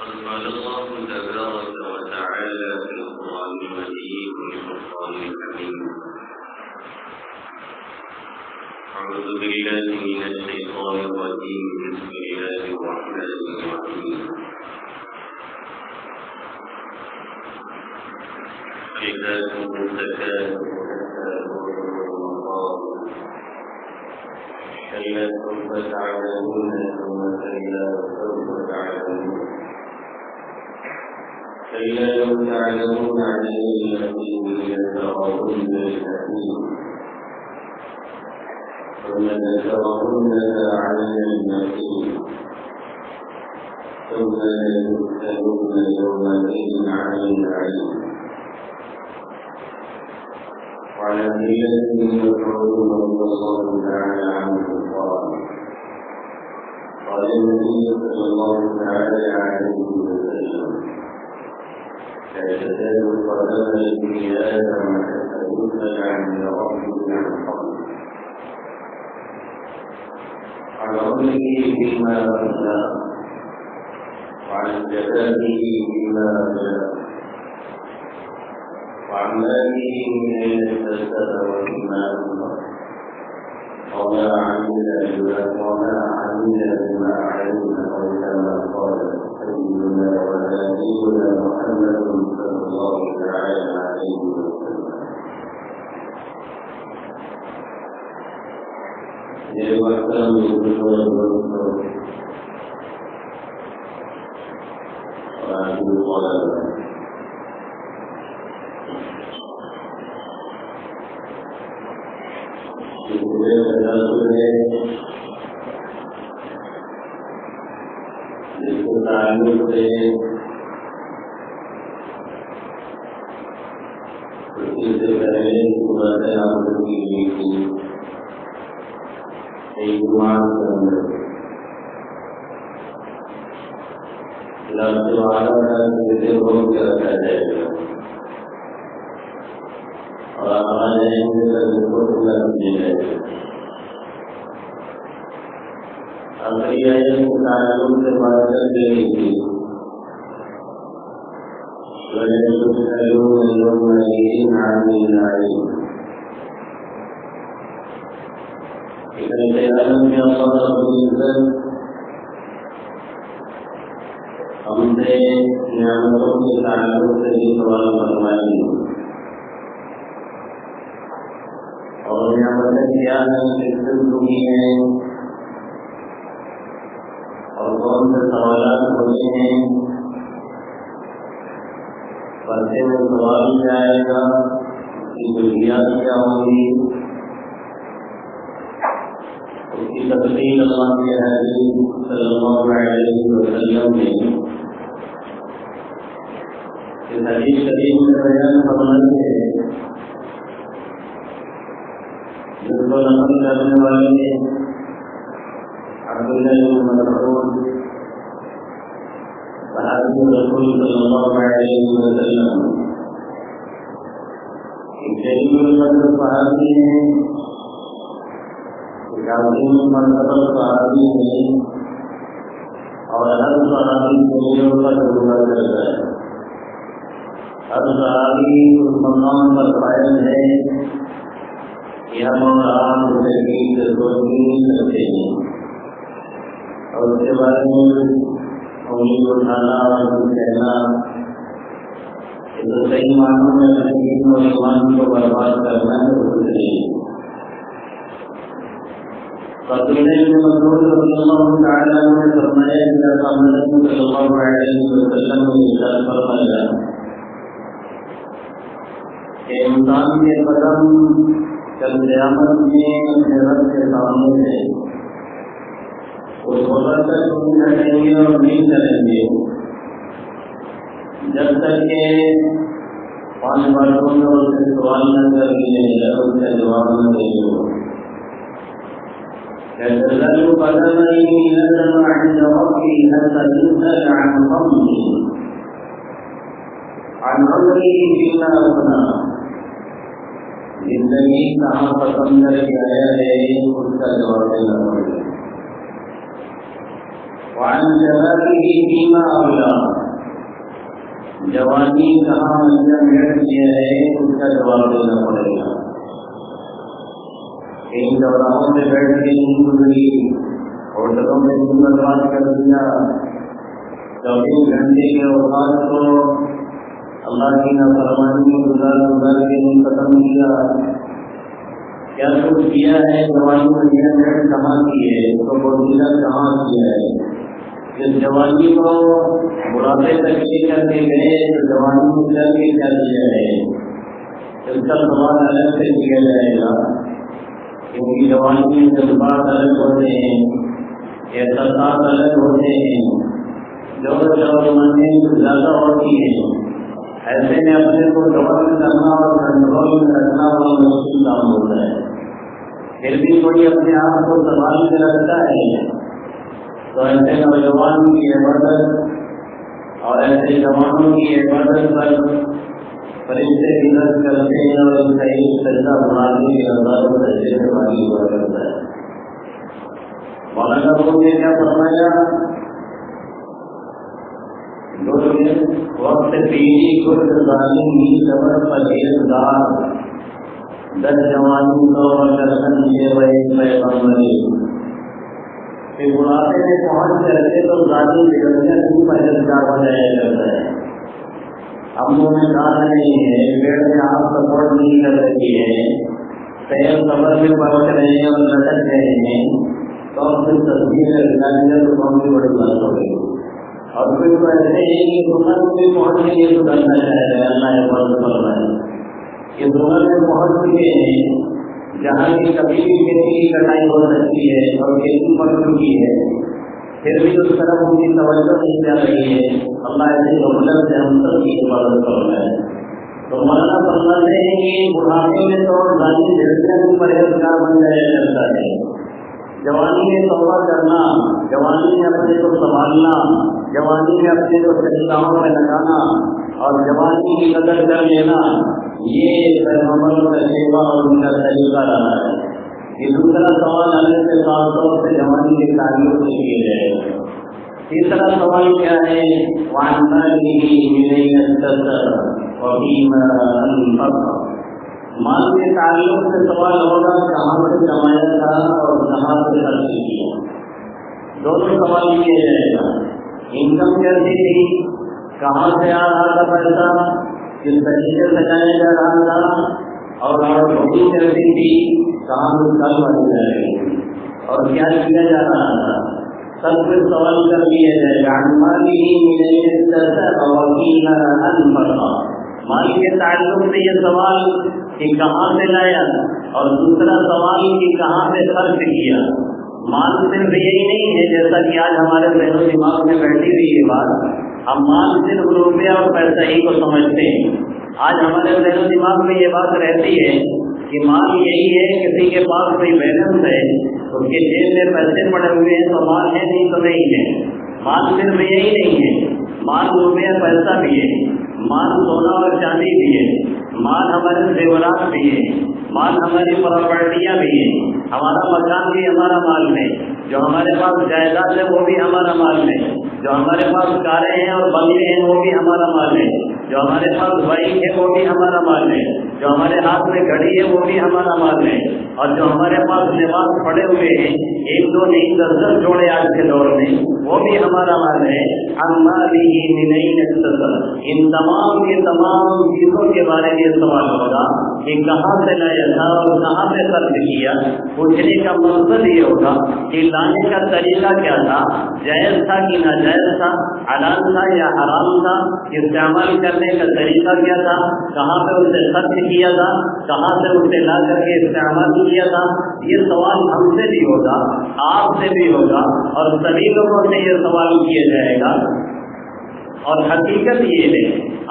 قال الله تبارك وتعالى في القرآن المجيد والفرقان الحميد أعوذ بالله من الشيطان الرجيم بسم الله الرحمن الرحيم ألهاكم التكاثر كلا سوف تعلمون ثم كلا سوف تعلمون كلا لو تعلمون علم اليقين لترون الجحيم ثم لترونها عين اليقين ثم لتسألن يومئذ عن النعيم وعن أبي مسعود رضي الله تعالى عنه قال النبي صلى الله تعالى عليه وسلم لا تزال قدم ابن آدم حتى يسأل عن ربه عن قبله عن عمره فيما أفنى وعن جزائه فيما أبلى وعن ماله من أين اكتسب وفيما أنفق وما عمل بما علم أو كما قال سيدنا ونبينا محمد صلى الله تعالى عليه وسلم. يا محترم المسلمين ورحمة الله جس کو تعلق سے اس سے پہلے صورت آپ کی تھی ایک گمان کے اندر لفظ والا کا جسے روک کے رکھا جائے گا اور آواز آئیں گے تو لفظ دے جائے گا. آخری آیت کو تعلق سے بات کر دینی تھی وَلَتُسْأَلُونَ يَوْمَئِذٍ عَنِ النَّعِيمِ. إذا قیامت میں اللہ رب العزت ہم سے نعمتوں کے تعلق سے بھی سوال فرمائیں گے اور نعمتیں کیا ہیں کس قسم کی ہیں اور کون سے سوالات ہوتے ہیں. پرچے میں سوال کیا آئے گا, اس کی بنیاد کیا ہوگی, اس کی تفصیل اللہ کے حبیب صلی اللہ علیہ وسلم نے اس حدیث شریف میں بیان فرمائی ہے جس کو نقل کرنے والے ہیں عبداللہ بن مسعود صحابی رسول صلی اللہ علیہ وسلم ایک جلیل القدر صحابی ہیں, ایک عظیم مرتبہ صحابی ہیں اور ہر صحابی جلیل القدر ہوا کرتا ہے. ہر صحابی اس مقام پر قائم ہے کہ ہم اور آپ زندگی سے روشنی کرتے ہیں اور اس کے بارے میں امید اٹھانا اور کہنا کہ تو صحیح معنوں میں دین اور ایمان کو برباد کرنا ہے وہ نہیں. رسول مسعود رضی اللہ تعالی عنہ نے فرمایا کہ محمد صلی اللہ علیہ وسلم نے ارشاد فرمایا کہ انسان کے قدم کل قیامت میں اپنے رب کے سامنے سے اس وقت تک نہیں ہٹیں گے اور نہیں چلیں گے جب تک کہ 5 باتوں میں اس سے سوال نہ کر لیے یا اس کا جواب نہ دے دو. يتزل قدميه ندم عند ربه حتى يسأل عن قبله عن عمره فيما أفنى. زندگی کہاں ختم کر کے آیا ہے اس کا جواب دینا پڑے گا. وعن شبابه فيما أبلى، جوانی کہاں انجام دیا ہے اس کا جواب دینا پڑے گا۔ ان دورانوں میں بیٹھ کے نہیں گزری، ہوٹلوں میں برباد کر دیا، 24 گھنٹے کے اوقات کو اللہ کی نافرمانی میں گزار کے نہیں ختم کیا۔ کیا کچھ کیا ہے جوانی میں یہ کہاں کی ہے، اس کو بوسیلہ کہاں کیا ہے؟ جس جوانی کو بڑھاپے تک لے کر کے گئے تو جوانی کو کر کے کیا کیا ہے، اس کا سوال الگ سے کیا جائے گا، کیونکہ جوانی میں جذبات الگ ہوتے ہیں، احساسات الگ ہوتے ہیں، جوش اور منیں زیادہ ہوتی ہیں۔ ایسے میں اپنے کو گورن کرنا اور کنٹرول میں رکھنا بہت مشکل کام ہوتا ہے۔ پھر بھی کوئی اپنے آپ کو سنبھال کے رکھتا ہے تو ایسے نوجوان کی عبادت اور ایسے جوانوں کی عبادت پر فرشتے بھی رد کرتے ہیں اور ان کا ایک سجدہ بنانے کے اندر سجدے سے واقعی ہوا کرتا ہے۔ مولانا صاحب نے کیا فرمایا، وقت پیری کچھ ظالم ہی صبر پرہیزگار، 10 جوانی کو کرن یہ وہ پیغمبری۔ کہ بڑھاپے میں پہنچ کر کے تو ذاتی بگڑنے کی پرہیزگار ہو جایا کرتا ہے۔ ہم منہ میں دانت نہیں ہے، پیڑ میں آپ سپورٹ نہیں کر رہی ہے، پیر قبر میں پلٹ رہے ہیں اور لٹک رہے ہیں، تو پھر تصویر لگانے تو ہم بھی بڑی بات ہو گئی۔ اور پھر تو ایسے ہی کہ دنیا میں پہنچ کے یہ تو کرنا چاہے گا، اللہ حفاظت فرمائے۔ یہ دنیا میں پہنچ چکے ہیں جہاں کی کبھی بھی کھیتی کی کٹائی ہو سکتی ہے اور کھیتی پڑ چکی ہے، پھر بھی اس طرف ان کی توجہ نہیں جا رہی ہے۔ اللہ ایسے غفلت سے ہم سب کی حفاظت فرمائے۔ تو مولانا فرماتے ہیں کہ بڑھاپے میں تو ذاتی ضرورت بھی پرہیزگار بن جایا کرتا ہے۔ جوانی میں توبہ کرنا، جوانی میں اپنے کو سنبھالنا، جوانی میں اپنے کو صحیح راہوں میں لگانا اور جوانی کی قدر کر لینا، یہ پیغمبروں کا سیوا اور ان کا طریقہ رہا ہے۔ یہ دوسرا سوال اللہ کے خاص طور سے جوانی کے تعلق سے کیا جائے گا۔ تیسرا سوال کیا ہے، وعن ماله من أين اكتسب وفيما أنفق۔ مال کے تعلق سے سوال ہوگا کہاں سے کمایا تھا اور کہاں سے خرچ کیا۔ دونوں سوال کیا جائے گا۔ انکم کیسی تھی، کہاں سے آ رہا تھا پیسہ، کس طریقے سے جایا جا رہا تھا، اور روٹی کیسی تھی، کہاں سے کل بنی جا رہی تھی، اور کیا کیا جا رہا تھا، سب کچھ سوال کر لیا جائے گا۔ مال کے تعلق سے یہ سوال کہ کہاں سے لایا، اور دوسرا سوال کہ کہاں سے خرچ کیا۔ مال صرف یہی نہیں ہے جیسا کہ آج ہمارے ذہن و دماغ میں بیٹھی ہوئی یہ بات، ہم مال صرف روپیہ اور پیسہ ہی کو سمجھتے ہیں۔ آج ہمارے ذہن و دماغ میں یہ بات رہتی ہے کہ مال یہی ہے، کسی کے پاس کوئی بیلنس ہے، اس کے جیب میں پیسے پڑے ہوئے ہیں تو مال ہے، نہیں تو نہیں ہے۔ مال صرف یہی نہیں ہے، مال روپیہ پیسہ بھی ہے، مال سونا اور چاندی بھی ہے، مال ہمارے زیورات بھی ہے، مال ہماری پراپرٹیاں بھی ہیں، ہمارا مکان بھی ہمارا مال ہے، جو ہمارے پاس جائیداد ہے وہ بھی ہمارا مال ہے، جو ہمارے پاس کاریں ہیں اور بنگلے ہیں وہ بھی ہمارا مال ہے، جو ہمارے پاس بائک ہے وہ بھی ہمارا مال ہے، جو ہمارے ہاتھ میں گھڑی ہے وہ بھی ہمارا مال ہے، اور جو ہمارے پاس لباس پڑے ہوئے ہیں 1 2 نہیں 10 جوڑے آج کے دور میں وہ بھی ہمارا مال ہے۔ ان تمام کے تمام چیزوں کے بارے میں سوال ہوگا کہ کہاں سے لایا تھا اور کہاں سے خرچ کیا۔ پوچھنے کا مقصد یہ ہوگا کہ لانے کا طریقہ کیا تھا، جائز تھا کہ ناجائز تھا، حلال تھا یا حرام تھا، استعمال کرنے کا طریقہ کیا تھا، کہاں پہ اسے خرچ کیا تھا، کہاں سے اسے لا کر کے استعمال کیا تھا۔ یہ سوال ہم سے بھی ہوگا، آپ سے بھی ہوگا، اور سبھی لوگوں سے یہ سوال کیا جائے گا۔ اور حقیقت یہ ہے،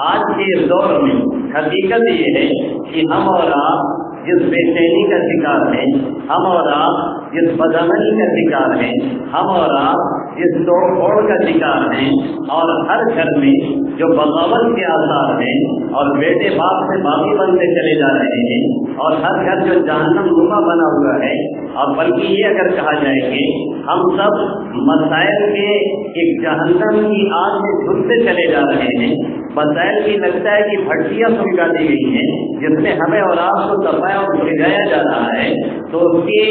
آج کے اس دور میں حقیقت یہ ہے کہ ہم اور آپ جس بے چینی کا شکار ہیں، ہم اور آپ جس بدامنی کا شکار ہیں، ہم اور آپ اس توڑ پھوڑ کا شکار ہیں، اور ہر گھر میں جو بغاوت کے آثار ہیں اور بیٹے باپ سے باغی بنتے چلے جا رہے ہیں، اور ہر گھر جو جہنم نما بنا ہوا ہے، اور بلکہ یہ اگر کہا جائے کہ ہم سب مسائل کے ایک جہنم کی آگ میں جھلتے چلے جا رہے ہیں، مسائل کی لگتا ہے کہ بھٹیاں سلگا دی گئی ہیں جس میں ہمیں اور آپ کو دبایا اور بھگایا جا رہا ہے، تو اس کی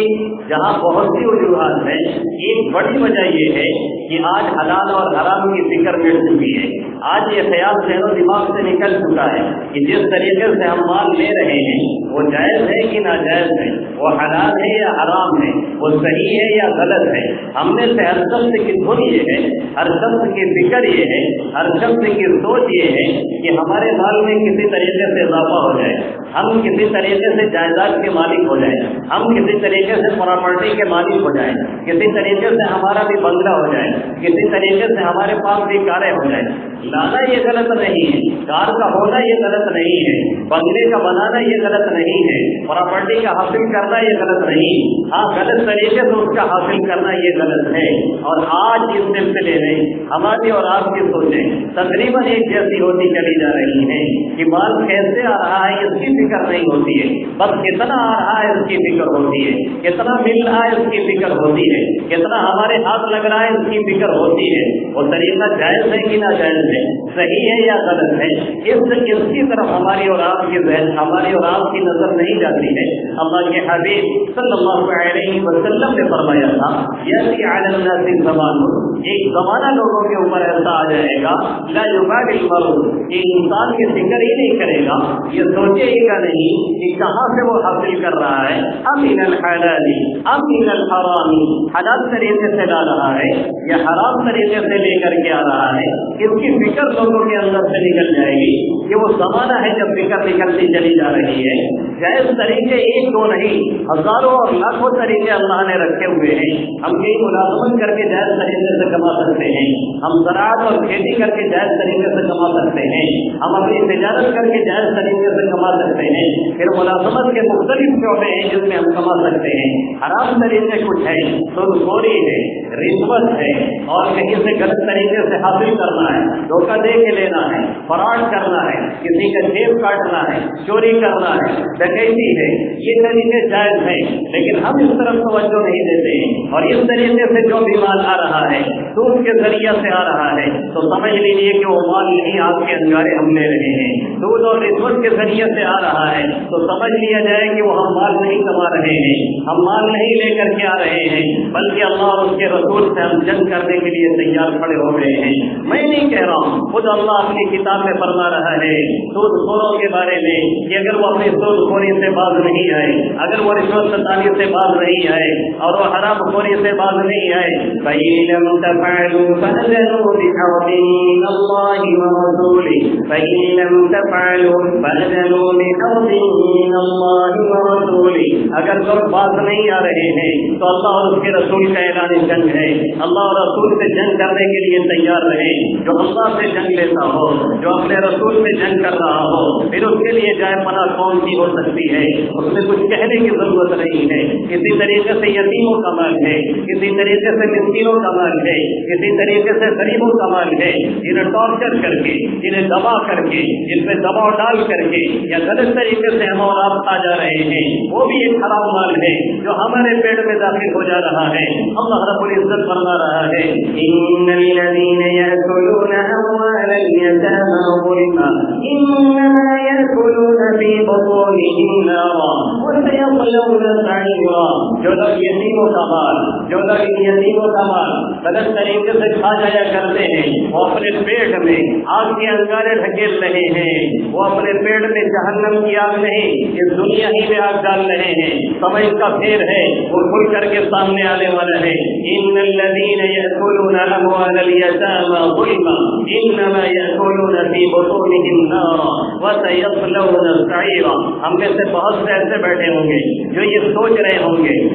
جہاں بہت سی وجوہات ہیں، ایک بڑی وجہ یہ ہے کہ آج حلال اور حرام کی فکر مٹ چکی ہے۔ آج یہ خیال ذہن و دماغ سے نکل چکا ہے کہ جس طریقے سے ہم مال لے رہے ہیں وہ جائز ہے کہ ناجائز ہے، وہ حلال ہے یا حرام ہے، وہ صحیح ہے یا غلط ہے۔ ہم نے سے ہر شخص کی دھن یہ ہے، ہر شخص کی فکر یہ ہے، ہر شخص کی سوچ یہ ہے کہ ہمارے مال میں کسی طریقے سے اضافہ ہو جائے، ہم کسی طریقے سے جائیداد کے مالک ہو جائیں، ہم کسی طریقے سے پراپرٹی کے مالک ہو جائیں، کسی طریقے سے ہمارا بھی بنگلہ ہو جائے، کسی طریقے سے ہمارے پاس بھی کاریں ہو جائیں۔ لانا یہ غلط نہیں ہے، کار کا ہونا یہ غلط نہیں ہے، بنگلے کا بنانا یہ غلط نہیں ہے، پراپرٹی کا حاصل کرنا یہ غلط نہیں، ہاں غلط طریقے سے اس کا حاصل کرنا یہ غلط ہے۔ اور آج اس سلسلے میں ہماری اور آپ کی سوچیں تقریباً ایک جیسی ہوتی چلی جا رہی ہیں کہ مال کیسے آ رہا ہے اس کی فکر نہیں ہوتی ہے، بس کتنا آ رہا ہے اس کی فکر ہوتی ہے، کتنا مل رہا ہے اس کی فکر ہوتی ہے، کتنا ہمارے ہاتھ لگ رہا ہے اس کی فکر ہوتی ہے۔ وہ طریقہ جائز ہے کہ ناجائز ہے، صحیح ہے یا غلط ہے، اس کی طرف ہماری اور آپ کی ذہن، ہماری اور آپ کی نظر نہیں جاتی ہے۔ اللہ کے حبیب صلی اللہ علیہ وسلم نے فرمایا تھا یأتی علی الناس زمان، ایک زمانہ لوگوں کے اوپر ایسا آ جائے گا لا یبالی المرء، کہ انسان کی فکر ہی نہیں کرے گا، یہ سوچے گا نہیں کہ کہاں سے وہ حاصل کر رہا ہے، ام من الحلال ام من الحرام، حلال طریقے سے لا رہا ہے یا حرام طریقے سے لے کر کے آ رہا ہے۔ اس کی فکر لوگوں کے اندر سے نکل جائے گی۔ یہ وہ زمانہ ہے جب فکر نکلتی چلی جا رہی ہے۔ جائز طریقے ایک دو نہیں، ہزاروں اور لاکھوں طریقے اللہ نے رکھے ہوئے ہیں۔ ہم کئی ملازمت کر کے جائز طریقے سے کما سکتے ہیں، ہم زراعت اور کھیتی کر کے جائز طریقے سے کما سکتے ہیں، ہم اپنی تجارت کر کے جائز طریقے سے کما سکتے ہیں۔ پھر ملازمت کے مختلف شعبے ہیں جس میں ہم کما سکتے ہیں۔ حرام طریقے کچھ ہے، سود خوری ہے، رشوت ہے، اور کہیں سے غلط طریقے سے حاصل کرنا ہے، دھوکہ دے کے لینا ہے، فراڈ کرنا ہے، کسی کا جیب کاٹنا ہے، چوری کرنا ہے، ڈکیتی ہے، یہ طریقے جائز ہیں، لیکن ہم اس طرف توجہ نہیں دیتے ہیں۔ اور اس طریقے سے جو بھی مال آ رہا ہے، سود کے ذریعے سے آ رہا ہے، تو سمجھ لیجیے کہ وہ مال نہیں، آپ کے انگارے ہم لے رہے ہیں۔ سود اور رشوت کے ذریعے سے آ رہا ہے تو سمجھ لیا جائے کہ وہ ہم مال نہیں کما رہے ہیں، ہم مال نہیں لے کر کے آ رہے ہیں، بلکہ اللہ اور اس کے رسول سے ہم جنگ کرنے کے لیے تیار کھڑے ہو گئے ہیں۔ میں نہیں کہہ رہا ہوں، خود اللہ اپنی کتاب میں فرما رہا ہے سود خوروں کے بارے میں کہ اگر وہ اپنی سود خوری سے باز نہیں آئے، اگر وہ رشوت ستانی سے باز نہیں آئے، اور وہ حرام خوری سے باز نہیں آئے، فَإِن لَّمْ تَفْعَلُوا فَأْذَنُوا بِحَرْبٍ مِّنَ اللَّهِ وَرَسُولِهِ فَإِن لَّمْ تَفْعَلُوا فَأْذَنُوا بِحَرْبٍ مِّنَ اللَّهِ وَرَسُولِهِ، اگر لوگ باز نہیں آ رہے ہیں تو اللہ اور اس کے رسول کا اعلان جنگ ہے۔ اللہ اور رسول سے جنگ کرنے کے لیے تیار رہے۔ جو اللہ سے جنگ لیتا ہو، جو اپنے رسول سے جنگ کر رہا ہو، پھر اس کے لیے جائے پناہ کون سی ہو سکتی ہے؟ اس میں کچھ کہنے کی ضرورت نہیں ہے۔ کسی طریقے سے یتیموں کا مال ہے، کسی طریقے سے مسکینوں کا مال ہے، کسی طریقے سے غریبوں کا مال ہے، جنہیں ٹارچر کر کے، جنہیں دبا کر کے، جن پہ دباؤ ڈال کر کے یا غلط طریقے سے ہم اور آپ کھا جا رہے ہیں، وہ بھی ایک حرام مال ہے جو ہمارے پیٹ میں داخل ہو جا رہا ہے۔ اللہ رب العزت فرما رہا ہے ان الذين يأكلون أموال اليتامى ظلما إنما يأكلون في بطونهم نارا وسيصلون سعيرا، جو لوگ یتیموں کا مال، جو لوگ یتیموں کا مال غلط طریقے سے کھا جایا کرتے ہیں، وہ اپنے پیٹ میں آگ کے انگارے ڈھکیل رہے ہیں، وہ اپنے پیٹ میں جہنم کی آگ نہیں، اس دنیا ہی میں آگ ڈال رہے ہیں۔ سمجھ کا پھیر ہے وہ کھل کر کے سامنے آنے والا ہے۔ ان الذين يأكلون أموال اليتامى ظلما إنما يأكلون في بطونهم نارا وسيصلون سعيرا۔ ہم میں سے بہت سے ایسے بیٹھے ہوں گے جو یہ سوچ رہے ہوں گے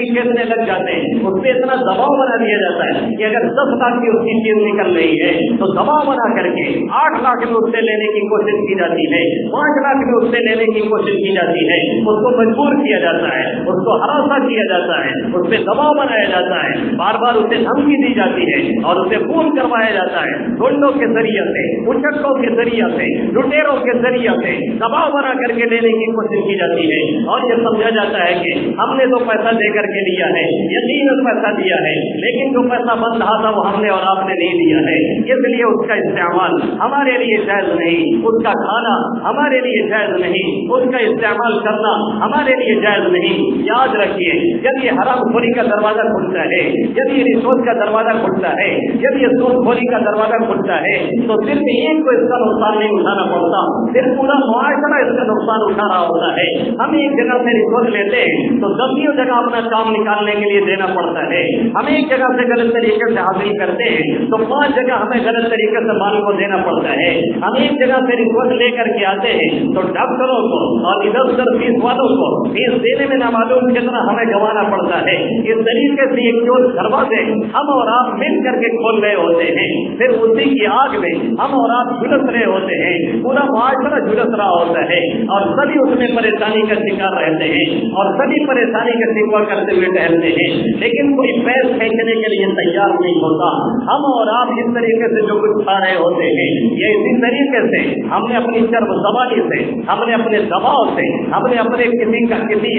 کی کھیتنے لگ جاتے ہیں، اس پہ اتنا دباؤ بنا دیا جاتا ہے کہ اگر 10 لاکھ کی اس کی چیز نکل رہی ہے تو دباؤ بنا کر کے 8 لاکھ میں اس سے لینے کی کوشش کی جاتی ہے، 5 لاکھ میں اس سے لینے کی کوشش کی جاتی ہے، اس کو مجبور کیا جاتا ہے، اس کو ہراساں کیا جاتا ہے، اس پہ دباؤ بنایا جاتا ہے، بار بار اسے دھمکی دی جاتی ہے اور اسے فون کروایا جاتا ہے، ڈونڈوں کے ذریعے سے، اچکوں کے ذریعے سے، لٹیروں کے ذریعے سے دباؤ بنا کر کے لینے کی کوشش کی جاتی ہے، اور یہ سمجھا جاتا ہے کہ ہم نے تو پیسہ دے کر کے لیا ہے، یقیناً پیسہ دیا ہے، لیکن جو پیسہ بن رہا تھا وہ ہم نے اور آپ نے نہیں لیا ہے، اس لیے اس کا استعمال ہمارے لیے جائز نہیں، اس کا کھانا ہمارے لیے جائز نہیں، اس کا استعمال کرنا ہمارے لیے جائز نہیں۔ یاد رکھیے، جب یہ حرام خوری کا دروازہ کھلتا ہے، جب یہ رشوت کا دروازہ کھلتا ہے، جب یہ سود خوری کا دروازہ کھلتا ہے، تو صرف ایک کو اس کا نقصان نہیں اٹھانا پڑتا، صرف پورا معاشرہ اس کا نقصان اٹھا رہا ہوتا ہے۔ ہم ایک جگہ سے رشوت لیتے ہیں تو 10 جگہ اپنا کام نکالنے کے لیے دینا پڑتا ہے، ہم ایک جگہ سے غلط طریقے سے حاصل کرتے ہیں تو 5 جگہ ہمیں غلط طریقے سے مال کو دینا پڑتا ہے، ہم ایک جگہ سے رشوت لے کر کے آتے ہیں تو ڈاکٹروں کو اور ادھر ادھر فیس والوں کو فیس دینے میں نہ معلوم کتنا ہمیں گنوانا پڑتا ہے۔ اس طریقے سے ایک چور دروازے ہم اور آپ مل کر کے کھول رہے ہوتے ہیں، پھر اسی کی آگ میں ہم اور آپ جھلس رہے ہوتے ہیں، پورا معاشرہ جھلس رہا ہوتا ہے اور سبھی اس میں پریشانی کا شکار رہتے ہیں اور سبھی پریشانی کا شکوہ کرتے ہوئے ٹہلتے ہیں، لیکن کوئی پیر پھینکنے کے لیے تیار نہیں ہوتا۔ ہم اور آپ اس طریقے سے جو کچھ کھا رہے ہوتے ہیں، یہ اسی طریقے سے ہم نے اپنی چرب زبانی سے، ہم نے اپنے دباؤ سے، ہم نے اپنے کسی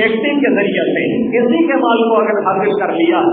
ایکٹنگ کے ذریعے سے کسی کے مال کو اگر حاصل کر لیا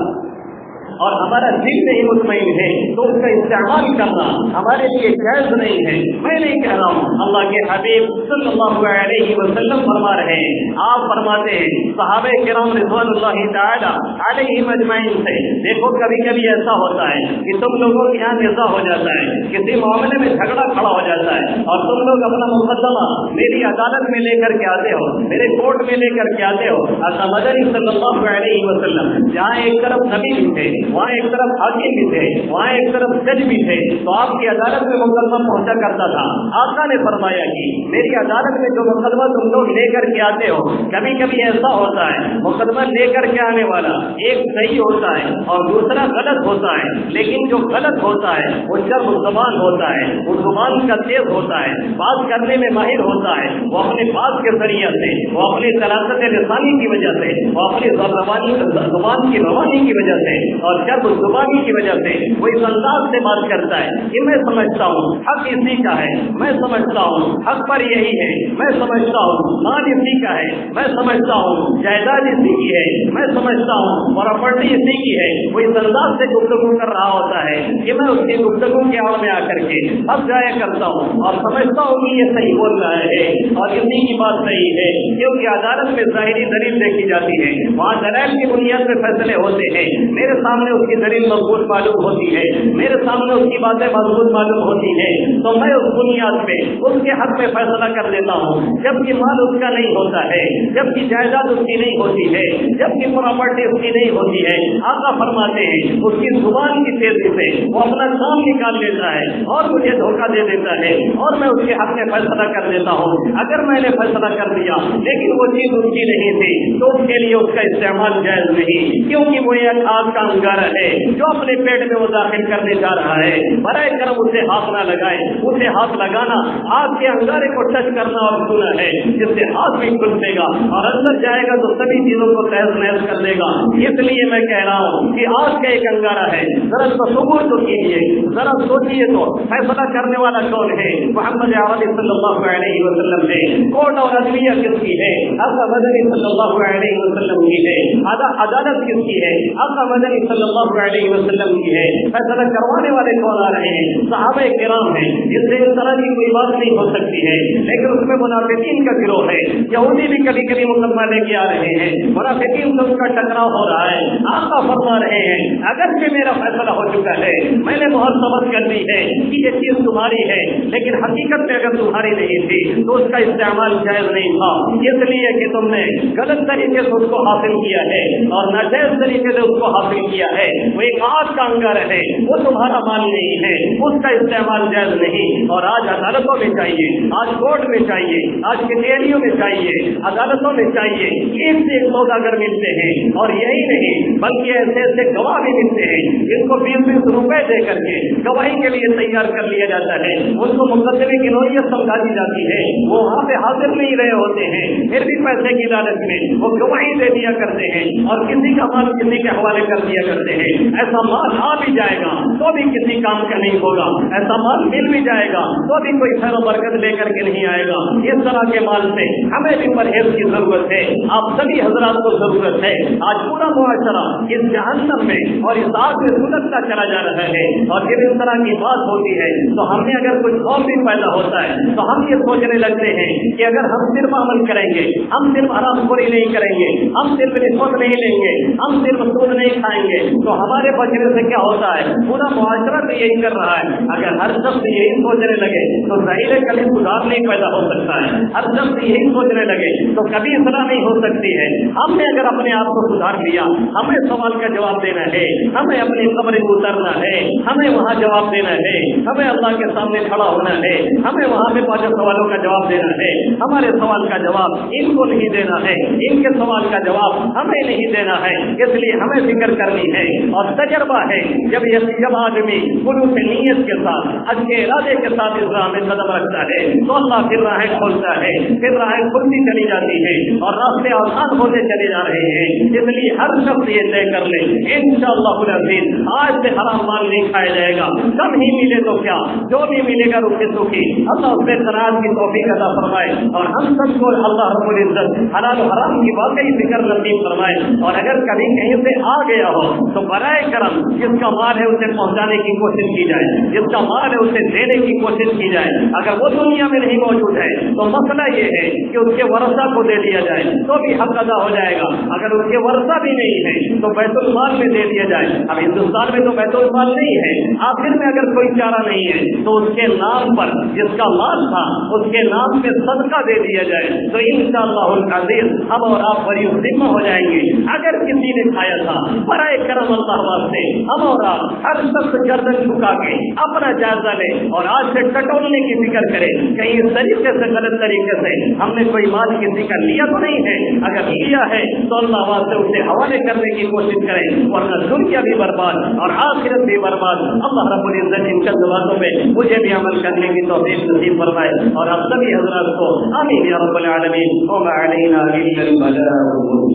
اور ہمارا دل نہیں مطمئن ہے تو اس کا استعمال کرنا ہمارے لیے جائز نہیں ہے۔ میں نہیں کہہ رہا ہوں، اللہ کے حبیب صلی اللہ علیہ وسلم فرما رہے ہیں، آپ فرماتے ہیں صحابہ کرام رضوان اللہ تعالی علیہم اجمعین سے، دیکھو کبھی کبھی ایسا ہوتا ہے کہ تم لوگوں کے یہاں نزاع ہو جاتا ہے، کسی معاملے میں جھگڑا کھڑا ہو جاتا ہے اور تم لوگ اپنا مقدمہ میری عدالت میں لے کر کے آتے ہو، میرے کورٹ میں لے کر کے آتے ہو۔ اللہ مدنی صلی اللہ علیہ وسلم جہاں ایک طرف نبی بھی تھے، وہاں ایک طرف حاکم بھی تھے، وہاں ایک طرف جج بھی تھے، تو آپ کی عدالت میں مقدمہ پہنچا کرتا تھا۔ آقا نے فرمایا کہ میری عدالت میں جو مقدمہ تم لوگ لے کر کے آتے ہو، کبھی کبھی ایسا ہوتا ہے مقدمہ لے کر کے آنے والا ایک صحیح ہوتا ہے اور دوسرا غلط ہوتا ہے، لیکن جو غلط ہوتا ہے وہ چرب زبان ہوتا ہے، وہ زبان کا تیز ہوتا ہے، بات کرنے میں ماہر ہوتا ہے، وہ اپنے بات کے ذریعے سے، وہ اپنی سراست لسانی کی وجہ سے، وہ اپنی زبان کی روانی کی وجہ سے اور جب زبانی کی وجہ سے وہ اس انداز سے بات کرتا ہے کہ میں سمجھتا ہوں حق اسی کا ہے، میں سمجھتا ہوں حق پر یہی ہے، میں سمجھتا ہوں مال اسی کا ہے، میں سمجھتا ہوں جائیداد اسی کی ہے، میں سمجھتا ہوں پراپرٹی اسی کی ہے، وہ اس انداز سے گفتگو کر رہا ہوتا ہے کہ میں اس کی گفتگو کے آڑ میں آ کر کے اب جایا کرتا ہوں اور سمجھتا ہوں کہ یہ صحیح بول رہا ہے اور اسی کی بات صحیح ہے، کیونکہ عدالت میں ظاہری دلیل دیکھی جاتی ہے، وہاں دلائل کی بنیاد پہ فیصلے ہوتے ہیں، میرے سامنے اس کی دلیل مضبوط معلوم ہوتی ہے، میرے سامنے اس کی باتیں مضبوط معلوم ہوتی ہیں، تو میں اس بنیاد پہ اس کے حق میں فیصلہ کر دیتا ہوں، جبکہ مال اس کا نہیں ہوتا ہے، جبکہ جائیداد اس کی نہیں ہوتی ہے، جبکہ پراپرٹی اس کی نہیں ہوتی ہے۔ آقا فرماتے ہیں اس کی زبان کی تیزی سے وہ اپنا کام نکال لیتا ہے اور مجھے دھوکہ دے دیتا ہے اور میں اس کے حق میں فیصلہ کر دیتا ہوں۔ اگر میں نے فیصلہ کر دیا لیکن وہ چیز اس کی نہیں تھی تو اس کے لیے اس کا استعمال جائز نہیں، کیونکہ وہ ایک آگ کا انگارہ ہے جو اپنے پیٹ میں وہ داخل کرنے جا رہا ہے، برائے کرم اسے ہاتھ نہ لگائے، اسے ہاتھ لگانا آگ کے انگارے کو ٹچ کرنا اور چھونا ہے، جس سے ہاتھ بھی کھلے گا اور اندر جائے گا تو سبھی چیزوں کو تہز نہز کر دے گا۔ اس لیے میں کہہ رہا ہوں کہ آگ کا ایک انگارہ ہے، ذرا تصور تو کیجیے، ذرا سوچیے تو فیصلہ کرنے والا کون ہے؟ محمد عربی صلی اللہ علیہ وسلم ہے۔ کورٹ اور عدلیہ کس کی ہے؟ آقا مدنی صلی اللہ علیہ وسلم کی ہے۔ عدالت کس کی ہے؟ آقا مدنی صلی اللہ علیہ وسلم کی ہے۔ فیصلہ کروانے والے کون آ رہے ہیں؟ صحابہ کرام ہیں، جس سے اس طرح کی کوئی بات نہیں ہو سکتی ہے، لیکن اس میں منافقین کا گروہ ہے، یہودی بھی کبھی کبھی مقدمہ لے کے آ رہے ہیں، منافقین سے اس کا ٹکراؤ ہو رہا ہے۔ آقا فرما رہے ہیں اگرچہ میرا فیصلہ ہو چکا ہے، میں نے بہت ثبت کر دی ہے کہ یہ چیز تمہاری ہے، لیکن حقیقت میں اگر تمہاری نہیں تھی تو اس کا استعمال جائز نہیں تھا، اس لیے کہ تم نے غلط طریقے سے اس کو حاصل کیا ہے اور ناجائز طریقے سے اس کو حاصل کیا ہے وہ ایک آگ کا انگار ہے، وہ تمہارا مال نہیں ہے، اس کا استعمال جائز نہیں۔ اور آج عدالتوں میں چاہیے، آج کورٹ میں چاہیے، آج کچہریوں میں چاہیے، عدالتوں میں چاہیے، ایک سے ایک سوداگر ملتے ہیں، اور یہی نہیں بلکہ ایسے ایسے گواہ بھی ملتے ہیں جن کو 20-20 روپے دے کر کے گواہی کے لیے تیار کر لیا جاتا ہے، ان کو مقدمے کی نوعیت سمجھا دی جاتی ہے، وہ وہاں پہ حاضر نہیں رہے ہوتے ہیں، پھر بھی پیسے کی لالچ میں وہ گواہی دے دیا کرتے ہیں اور کسی کا مال کسی کے حوالے کر دیا کرتے ہیں۔ ایسا مال آ بھی جائے گا تو بھی کسی کام کا نہیں ہوگا، ایسا مال مل بھی جائے گا تو بھی کوئی خیر و برکت لے کر کے نہیں آئے گا۔ اس طرح کے مال سے ہمیں بھی پرہیز کی ضرورت ہے، آپ سبھی حضرات کو ضرورت ہے۔ آج پورا معاشرہ اس جہنم میں اور اس آگ میں سلگتا چلا جا رہا ہے، اور جب اس طرح کی بات ہوتی ہے تو ہم میں اگر کوئی خوف بھی پیدا ہوتا ہے تو ہم یہ سوچنے لگتے ہیں کہ اگر ہم صرف عمل کریں گے، ہم صرف حرام خوری نہیں کریں گے، ہم صرف رشوت نہیں لیں گے، ہم صرف سود نہیں کھائیں گے تو ہمارے بچنے سے کیا ہوتا ہے؟ پورا معاشرہ بھی یہی کر رہا ہے۔ اگر ہر شخص یہی سوچنے لگے تو ظاہر ہے کبھی سدھار نہیں پیدا ہو سکتا ہے، ہر شخص یہی سوچنے لگے تو کبھی اصلاح نہیں ہو سکتی ہے۔ ہم نے اگر اپنے آپ کو سدھار لیا، ہمیں سوال کا جواب دینا ہے، ہمیں اپنی قبر میں اترنا ہے، ہمیں وہاں جواب دینا ہے، ہمیں اللہ کے سامنے کھڑا ہونا ہے، ہمیں وہاں پہ 5 سوالوں کا جواب دینا ہے۔ ہمارے سوال کا جواب ان کو نہیں دینا ہے، ان کے سوال کا جواب ہمیں نہیں دینا ہے، اس لیے ہمیں فکر کرنی ہے۔ اور تجربہ ہے جب آدمی خلوص نیت کے ساتھ، اچھے ارادے کے ساتھ اس راہ میں قدم رکھتا ہے تو اللہ پھر راہیں کھولتا ہے، پھر راہیں کھلتی چلی جاتی ہے اور راستے آسان ہوتے چلے جا رہے ہیں۔ اس لیے ہر شخص یہ طے کر لے انشاءاللہ العزیز آج سے حرام مال نہیں کھایا جائے گا، کم ہی ملے تو کیا، جو بھی ملے گا روکے سوکھی اللہ اس میں قناعت کی توفیق عطا فرمائے، اور ہم سب کو اللہ رب العزت حلال و حرام کی واقعی فکر نصیب فرمائے۔ اور اگر کبھی کہیں سے آ گیا ہو تو برائے کرم جس کا مال ہے اسے پہنچانے کی کوشش کی جائے، جس کا مال ہے اسے دینے کی کوشش کی جائے۔ اگر وہ دنیا میں نہیں موجود ہے تو مسئلہ یہ ہے کہ اس کے ورثہ کو دے دیا جائے تو بھی حق ادا ہو جائے گا، اگر اس کے ورثہ بھی نہیں ہے تو بیت المال میں دے دیا جائے۔ اب ہندوستان میں تو بیت المال نہیں ہے، آخر میں اگر کوئی چارہ نہیں ہے تو اس کے نام پر جس کا مال تھا اس کے نام پہ صدقہ دے دیا جائے تو انشاءاللہ العزیز ہم اور آپ بری ذمہ ہو جائیں گے۔ اگر کسی نے کھایا تھا برائے کرم اللہ واسطے ہم اور آپ ہر شخص گردن جھکا کے اپنا جائزہ لے اور آج سے ٹٹولنے کی فکر کرے کہیں اس طریقے سے غلط طریقے سے ہم نے کوئی مال کسی کا لیا تو نہیں ہے، اگر لیا ہے تو اللہ واسطے اسے حوالے کرنے کی کوشش کریں، ورنہ دنیا بھی برباد اور آخرت بھی برباد۔ اللہ رب العزت ان چند باتوں میں مجھے بھی عمل کرنے کی توفیق نصیب فرمائے اور آپ سبھی حضرات کو آمین یا رب العالمین۔ وما علینا الا البلاغ۔